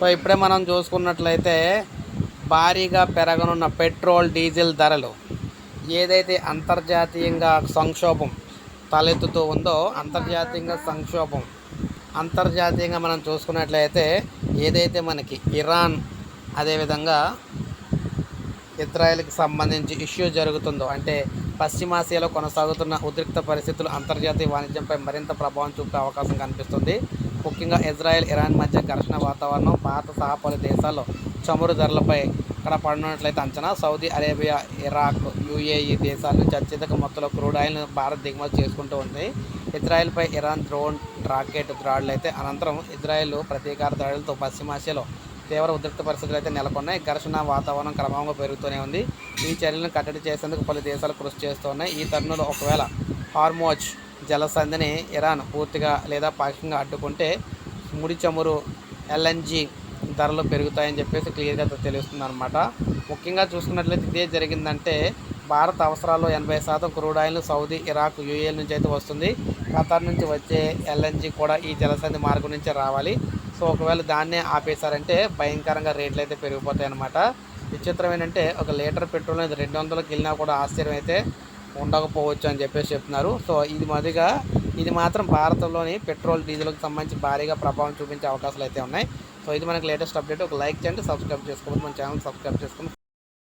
So ఇప్పుడే మనం చూసుకున్నట్లయితే భారీగా పెరగనున్న పెట్రోల్ డీజిల్ ధరలు ఏదైతే అంతర్జాతీయంగా సంక్షోభం తలెత్తుతూ ఉందో అంతర్జాతీయంగా మనం చూసుకున్నట్లయితే ఏదైతే మనకి ఇరాన్ అదేవిధంగా ఇజ్రాయెల్కి సంబంధించి ఇష్యూ జరుగుతుందో అంటే పశ్చిమాసియాలో కొనసాగుతున్న ఉద్రిక్త పరిస్థితులు అంతర్జాతీయ వాణిజ్యంపై మరింత ప్రభావం చూపే అవకాశం కనిపిస్తుంది. ముఖ్యంగా ఇజ్రాయెల్ ఇరాన్ మధ్య ఘర్షణ వాతావరణం భారత సహా పలు దేశాల్లో చమురు ధరలపై ఇక్కడ పడినట్లయితే అంచనా. సౌదీ అరేబియా, ఇరాక్, యుఏఈ దేశాల నుంచి అత్యధిక మొత్తంలో క్రూడ్ ఆయిల్ను భారత్ దిగుమతి చేసుకుంటూ ఉంది. ఇజ్రాయెల్పై ఇరాన్ డ్రోన్ రాకెట్ దాడులు అయితే అనంతరం ఇజ్రాయెల్ ప్రతీకార దాడులతో పశ్చిమాసియాలో తీవ్ర ఉద్రిక్త పరిస్థితులు అయితే నెలకొన్నాయి. ఘర్షణ వాతావరణం క్రమంగా పెరుగుతూనే ఉంది. ఈ చర్యలను కట్టడి చేసేందుకు పలు దేశాలు కృషి చేస్తున్నాయి. ఈ తరుణంలో ఒకవేళ హార్మోజ్ జలసంధిని ఇరాన్ పూర్తిగా లేదా పాక్షికంగా అడ్డుకుంటే ముడి చమురు ఎల్ఎన్జీ ధరలు పెరుగుతాయని చెప్పేసి క్లియర్గా తెలుస్తుంది అనమాట. ముఖ్యంగా చూసుకున్నట్లయితే ఇదే జరిగిందంటే భారత అవసరాల్లో 80% crude oil Saudi, Iraq, UAE నుంచి అయితే వస్తుంది. ఖతార్ నుంచి వచ్చే ఎల్ఎన్జీ కూడా ఈ జలసంధి మార్గం నుంచే రావాలి. సో ఒకవేళ దాన్నే ఆపేశారంటే భయంకరంగా రేట్లు అయితే పెరిగిపోతాయి అన్నమాట. విచిత్రం ఏంటంటే ఒక లీటర్ పెట్రోల్ అనేది 200కి వెళ్ళినా కూడా ఆశ్చర్యం అయితే ఉండకపోవచ్చు అని చెప్పేసి చెప్తున్నారు. సో ఇది మాత్రం భారత్లోని పెట్రోల్ డీజిల్కి సంబంధించి భారీగా ప్రభావం చూపించే అవకాశాలు అయితే ఉన్నాయి. సో ఇది మనకి లేటెస్ట్ అప్డేట్. ఒక లైక్ చేయండి, సబ్స్క్రైబ్ చేసుకోవచ్చు, మన ఛానల్ సబ్స్క్రైబ్ చేసుకోండి.